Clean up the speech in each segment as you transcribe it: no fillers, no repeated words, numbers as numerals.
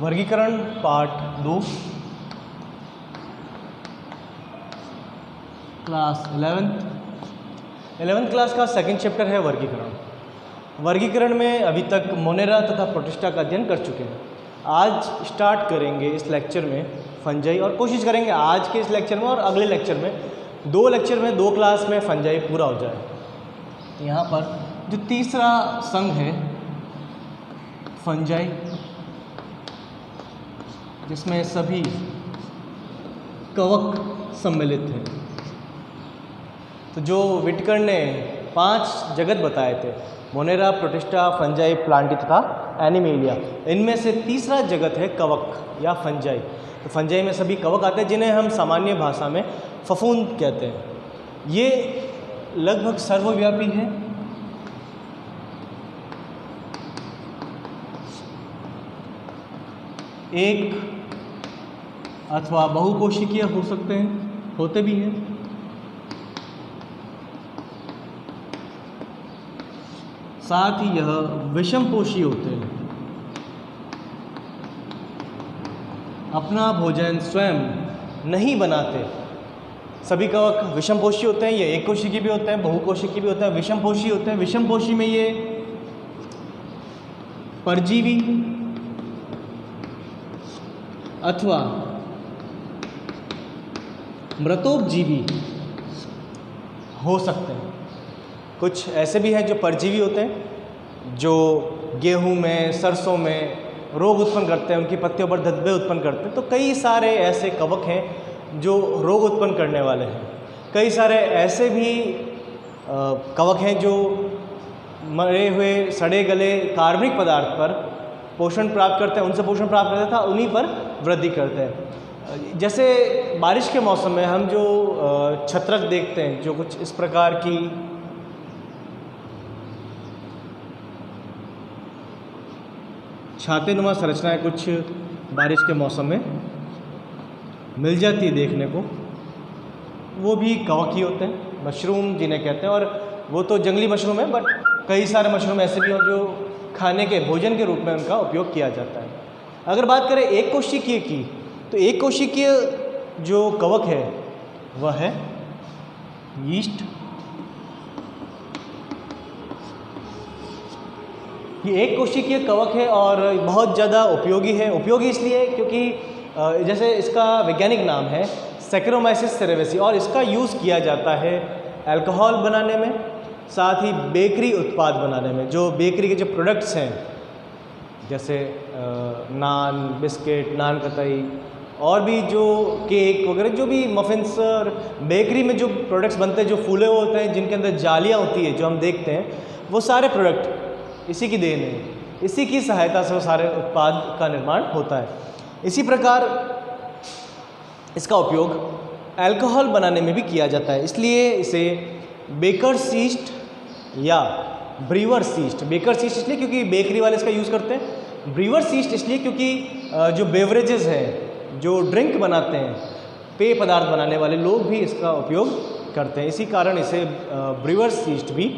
वर्गीकरण part 2 class 11th class का second chapter है वर्गीकरण। वर्गीकरण में अभी तक मोनेरा तथा प्रोटिस्टा का अध्ययन कर चुके हैं। आज स्टार्ट करेंगे इस लेक्चर में फंजाई और कोशिश करेंगे आज के इस लेक्चर में और अगले लेक्चर में दो क्लास में फंजाई पूरा हो जाए। यहाँ पर जो तीसरा संघ है फंजाई, जिसमें सभी कवक सम्मिलित हैं। तो जो विटकर ने 5 जगत बताए थे, मोनेरा, प्रोटिस्टा, फंजाई, प्लांटी तथा एनिमेलिया, इनमें से तीसरा जगत है कवक या फंजाई। तो फंजाई में सभी कवक आते हैं जिन्हें हम सामान्य भाषा में फफूंद कहते हैं। ये लगभग सर्वव्यापी है। एक अथवा बहुकोशिकीय हो सकते हैं, होते भी हैं। साथ ही यह विषमपोषी होते हैं। अपना भोजन स्वयं नहीं बनाते। सभी कवक विषमपोषी होते हैं। ये एक कोशिकीय भी होते हैं, बहुकोशिकीय भी होते हैं, विषमपोषी होते हैं। विषमपोषी में ये परजीवी अथवा मृतोपजीवी हो सकते हैं। कुछ ऐसे भी हैं जो परजीवी होते हैं, जो गेहूं में, सरसों में रोग उत्पन्न करते हैं, उनकी पत्तियों पर धब्बे उत्पन्न करते हैं। तो कई सारे ऐसे कवक हैं जो रोग उत्पन्न करने वाले हैं। कई सारे ऐसे भी कवक हैं जो मरे हुए, सड़े गले कार्बनिक पदार्थ पर पोषण प्राप्त करते हैं, उनसे पोषण प्राप्त करते था, उन्हीं पर वृद्धि करते हैं। जैसे बारिश के मौसम में हम जो छत्रक देखते हैं, जो कुछ इस प्रकार की छातेनुमा संरचनाएं कुछ बारिश के मौसम में मिल जाती है देखने को, वो भी कवक ही होते हैं, मशरूम जिन्हें कहते हैं। और वो तो जंगली मशरूम है, बट कई सारे मशरूम ऐसे भी हैं जो खाने के भोजन के रूप में उनका उपयोग किया जाता है। अगर बात करें एक कोशिकीय की, तो एक कोशिकीय जो कवक है वह है यीस्ट। ये एक कोशिकीय कवक है और बहुत ज़्यादा उपयोगी है। उपयोगी इसलिए क्योंकि जैसे इसका वैज्ञानिक नाम है सैक्रोमाइसिस सेरेवेसी, और इसका यूज़ किया जाता है अल्कोहल बनाने में, साथ ही बेकरी उत्पाद बनाने में। जो बेकरी के जो प्रोडक्ट्स हैं, जैसे नान, बिस्किट, नान कतई, और भी जो केक वगैरह, जो भी मफिन्स और बेकरी में जो प्रोडक्ट्स बनते हैं, जो फूले हुए होते हैं, जिनके अंदर जालियाँ होती है, जो हम देखते हैं, वो सारे प्रोडक्ट इसी की देन है। इसी की सहायता से वो सारे उत्पाद का निर्माण होता है। इसी प्रकार इसका उपयोग अल्कोहल बनाने में भी किया जाता है। इसलिए इसे बेकर्स यीस्ट या ब्रीवर्स यीस्ट, बेकर्स यीस्ट इसलिए क्योंकि बेकरी वाले इसका यूज़ करते हैं। ब्रीवर्स यीस्ट इसलिए क्योंकि जो बेवरेजेस हैं, जो ड्रिंक बनाते हैं, पेय पदार्थ बनाने वाले लोग भी इसका उपयोग करते हैं। इसी कारण इसे ब्रीवर्स यीस्ट भी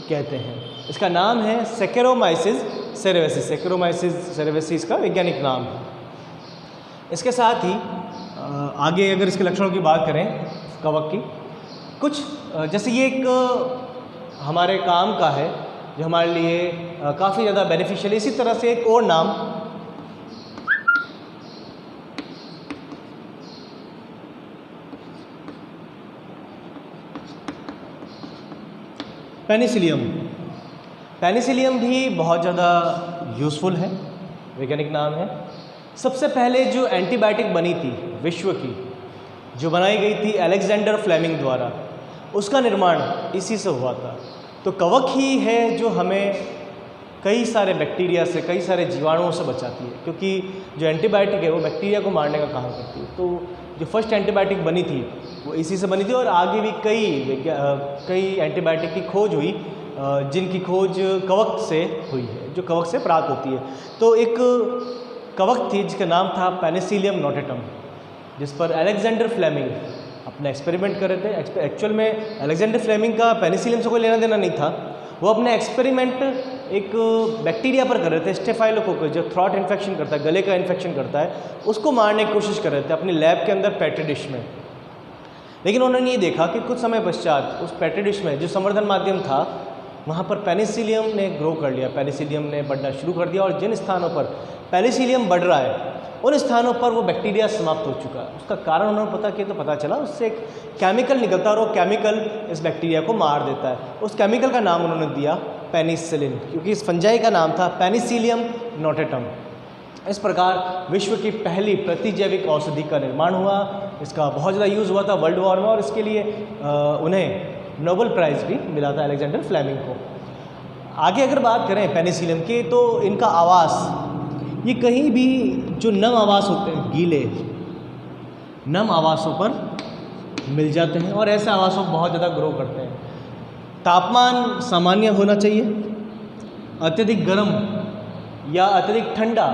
कहते हैं। इसका नाम है सैक्रोमाइसिस सेरेवेसी। सैक्रोमाइसिस सेरेवेसी इसका वैज्ञानिक नाम है। इसके साथ ही आगे अगर इसके लक्षणों की बात करें कवक की, कुछ जैसे ये एक हमारे काम का है, जो हमारे लिए काफ़ी ज़्यादा बेनिफिशियल है। इसी तरह से एक और नाम पेनिसिलियम। पेनिसिलियम भी बहुत ज़्यादा यूज़फुल है, वैज्ञानिक नाम है। सबसे पहले जो एंटीबायोटिक बनी थी विश्व की, जो बनाई गई थी अलेक्जेंडर फ्लेमिंग द्वारा, उसका निर्माण इसी से हुआ था। तो कवक ही है जो हमें कई सारे बैक्टीरिया से, कई सारे जीवाणुओं से बचाती है, क्योंकि जो एंटीबायोटिक है वो बैक्टीरिया को मारने का काम करती है। तो जो फर्स्ट एंटीबायोटिक बनी थी वो इसी से बनी थी, और आगे भी कई एंटीबायोटिक की खोज हुई, जिनकी खोज कवक से हुई है, जो कवक से प्राप्त होती है। तो एक कवक थी जिसका नाम था पेनिसिलियम नोटेटम, जिस पर अलेक्जेंडर फ्लेमिंग अपना एक्सपेरिमेंट कर रहे थे। एक्चुअल में अलेक्जेंडर फ्लेमिंग का पेनिसिलियम से कोई लेना देना नहीं था। वो अपने एक्सपेरिमेंट एक बैक्टीरिया पर कर रहे थे, स्टेफाइलोकोकस, जो थ्रॉट इन्फेक्शन करता है, गले का इन्फेक्शन करता है, उसको मारने की कोशिश कर रहे थे अपनी लैब के अंदर पेट्री डिश में। लेकिन उन्होंने ये देखा कि कुछ समय पश्चात उस पेट्री डिश में जो संवर्धन माध्यम था वहाँ पर पेनिसिलियम ने ग्रो कर लिया, पेनिसिलियम ने बढ़ना शुरू कर दिया, और जिन स्थानों पर पेनिसिलियम बढ़ रहा है उन स्थानों पर वो बैक्टीरिया समाप्त हो चुका है। उसका कारण उन्होंने पता किया तो पता चला उससे एक केमिकल निकलता है और वो केमिकल इस बैक्टीरिया को मार देता है। उस केमिकल का नाम उन्होंने दिया पेनिसिलिन, क्योंकि इस फंजाई का नाम था पेनिसिलियम नोटेटम। इस प्रकार विश्व की पहली प्रतिजैविक औषधि का निर्माण हुआ। इसका बहुत ज़्यादा यूज़ हुआ था वर्ल्ड वॉर में, और इसके लिए उन्हें नोबेल प्राइज़ भी मिला था अलेक्जेंडर फ्लेमिंग को। आगे अगर बात करें पेनिसिलियम की, तो इनका आवास, ये कहीं भी जो नम आवास होते हैं, गीले नम आवासों पर मिल जाते हैं, और ऐसे आवासों बहुत ज़्यादा ग्रो करते हैं। तापमान सामान्य होना चाहिए, अत्यधिक गर्म या अत्यधिक ठंडा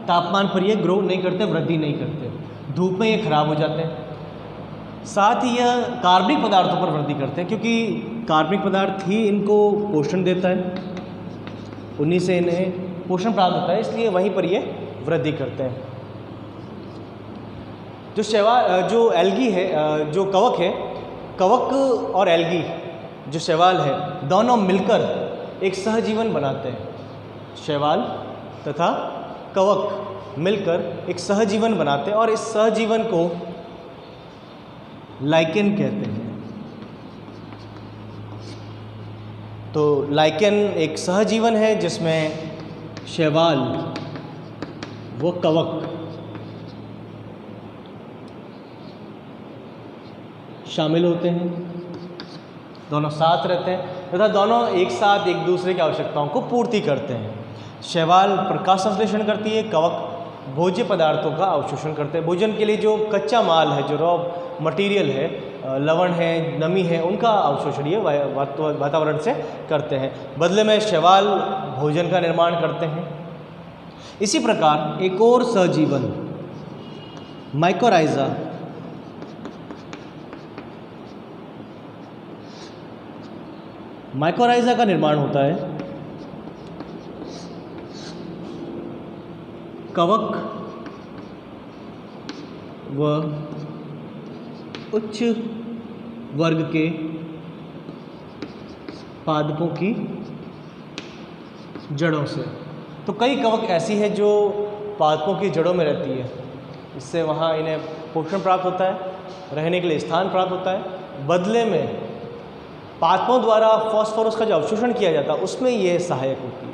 तापमान पर ये ग्रो नहीं करते, वृद्धि नहीं करते, धूप में ये खराब हो जाते हैं। साथ ही यह कार्बनिक पदार्थों पर वृद्धि करते हैं, क्योंकि कार्बनिक पदार्थ ही इनको पोषण देता है, उन्हीं से इन्हें पोषण प्राप्त होता है, इसलिए वहीं पर ये वृद्धि करते हैं। जो एल्गी है, जो कवक है, कवक और एल्गी जो शैवाल है, दोनों मिलकर एक सहजीवन बनाते हैं। शैवाल तथा कवक मिलकर एक सहजीवन बनाते हैं, और इस सहजीवन को लाइकेन कहते हैं। तो लाइकेन एक सहजीवन है जिसमें शैवाल व कवक शामिल होते हैं, दोनों साथ रहते हैं तथा दोनों एक साथ एक दूसरे की आवश्यकताओं को पूर्ति करते हैं। शैवाल प्रकाश संश्लेषण करती है, कवक भोज्य पदार्थों का अवशोषण करते हैं। भोजन के लिए जो कच्चा माल है, जो रॉ मटेरियल है, लवण है, नमी है, उनका अवशोषण ये वातावरण से करते हैं। बदले में शैवाल भोजन का निर्माण करते हैं। इसी प्रकार एक और सहजीवन माइकोराइजा, माइकोराइजा का निर्माण होता है कवक व उच्च वर्ग के पादपों की जड़ों से। तो कई कवक ऐसी है जो पादपों की जड़ों में रहती है, इससे वहाँ इन्हें पोषण प्राप्त होता है, रहने के लिए स्थान प्राप्त होता है। बदले में पादपों द्वारा फॉस्फोरस का जो अवशोषण किया जाता है उसमें ये सहायक होती है,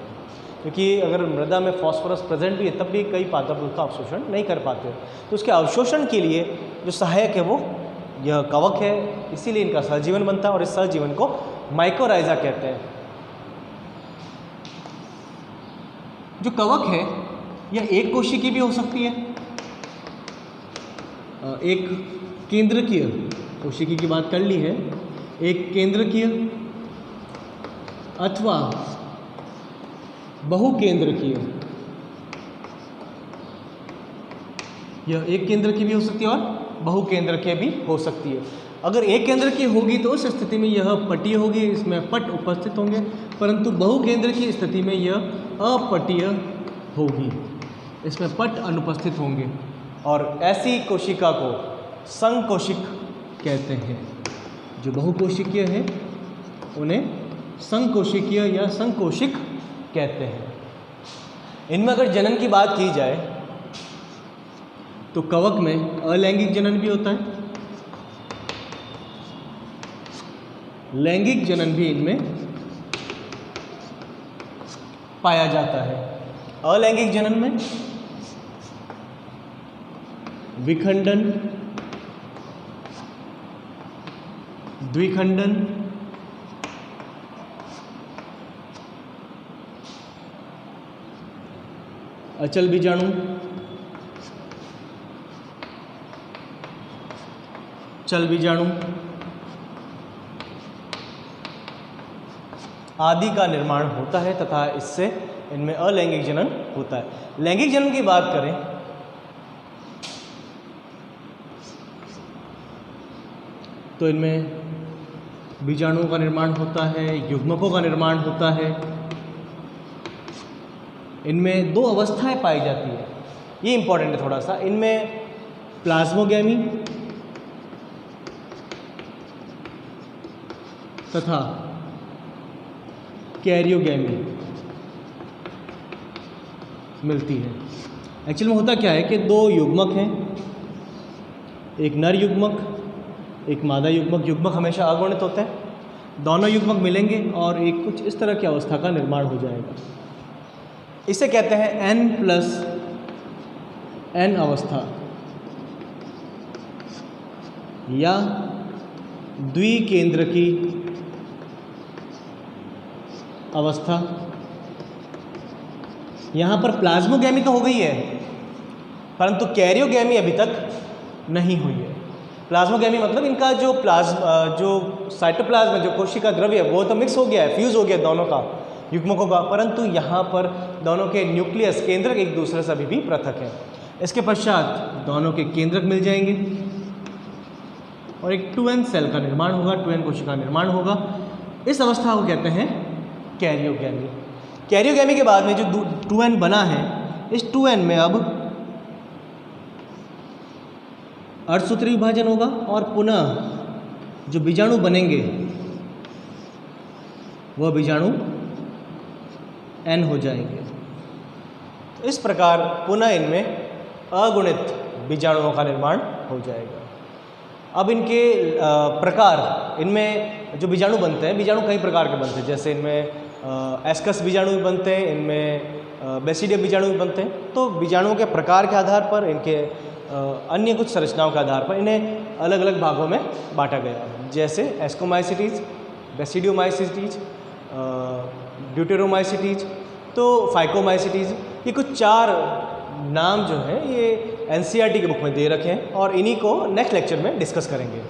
क्योंकि अगर मृदा में फॉस्फोरस प्रेजेंट भी है तब भी कई पादप उसका अवशोषण नहीं कर पाते, तो उसके अवशोषण के लिए जो सहायक है वो यह कवक है, इसीलिए इनका सहजीवन बनता है और इस सहजीवन को माइकोराइजा कहते हैं। जो कवक है यह एक कोशिकीय भी हो सकती है, एक केंद्रकीय कोशिकीय की बात कर ली है, एक केंद्रकीय अथवा बहुकेंद्रकीय। यह एक केंद्र की भी हो सकती है और बहुकेंद्रकीय भी हो सकती है। अगर एक केंद्र की होगी तो उस स्थिति में यह पटीय होगी, इसमें पट उपस्थित होंगे, परंतु बहुकेंद्र की स्थिति में यह अपटीय होगी, इसमें पट अनुपस्थित होंगे। और ऐसी कोशिका को संकोशिक कहते हैं। जो बहुकोशिकीय है उन्हें संकोशिकीय या संकोशिक कहते हैं। इनमें अगर जनन की बात की जाए तो कवक में अलैंगिक जनन भी होता है, लैंगिक जनन भी इनमें पाया जाता है। अलैंगिक जनन में विखंडन, द्विखंडन, अचल बीजाणु, चल बीजाणु आदि का निर्माण होता है तथा इससे इनमें अलैंगिक जनन होता है। लैंगिक जनन की बात करें तो इनमें बीजाणुओं का निर्माण होता है, युग्मकों का निर्माण होता है इनमें 2 अवस्थाएं पाई जाती है, ये इंपॉर्टेंट है थोड़ा सा। इनमें प्लाज्मोगैमी तथा कैरियोगैमी मिलती है। एक्चुअल में होता क्या है कि 2 युग्मक हैं, एक नर युग्मक, एक मादा युग्मक। युग्मक हमेशा अगुणित होते हैं। दोनों युग्मक मिलेंगे और एक कुछ इस तरह की अवस्था का निर्माण हो जाएगा। इसे कहते हैं n+n अवस्था या द्विकेंद्रकी अवस्था। यहाँ पर प्लाज्मोगैमी तो हो गई है, परंतु कैरियोगैमी अभी तक नहीं हुई है। प्लाज्मोगैमी मतलब इनका जो साइटोप्लाज्म जो कोशिका द्रव्य वो तो मिक्स हो गया है, फ्यूज हो गया दोनों का, युग्मकों का, परंतु यहाँ पर दोनों के न्यूक्लियस केंद्रक एक दूसरे से अभी भी पृथक है। इसके पश्चात दोनों के केंद्रक मिल जाएंगे और एक 2n सेल का निर्माण होगा, 2n कोशिका का निर्माण होगा। इस अवस्था को कहते हैं कैरियोगैमी। कैरियोगैमी के बाद में जो 2n बना है, इस 2n में अब अर्धसूत्री विभाजन होगा और पुनः जो बीजाणु बनेंगे वह बीजाणु n हो जाएंगे। इस प्रकार पुनः इनमें अगुणित बीजाणुओं का निर्माण हो जाएगा। अब इनके प्रकार, इनमें जो बीजाणु बनते हैं, बीजाणु कई प्रकार के बनते हैं, जैसे इनमें एस्कस बीजाणु भी बनते हैं, इनमें बेसिडियम बीजाणु भी बनते हैं। तो बीजाणुओं के प्रकार के आधार पर, इनके अन्य कुछ संरचनाओं के आधार पर इन्हें अलग अलग भागों में बांटा गया है, जैसे एस्कोमाइसिटीज, बेसिडियोमाइसिटीज, ड्यूटेरोमाइसिटीज, तो फाइकोमाइसिटीज। ये कुछ 4 नाम जो हैं ये NCERT के बुक में दे रखे हैं और इन्हीं को नेक्स्ट लेक्चर में डिस्कस करेंगे।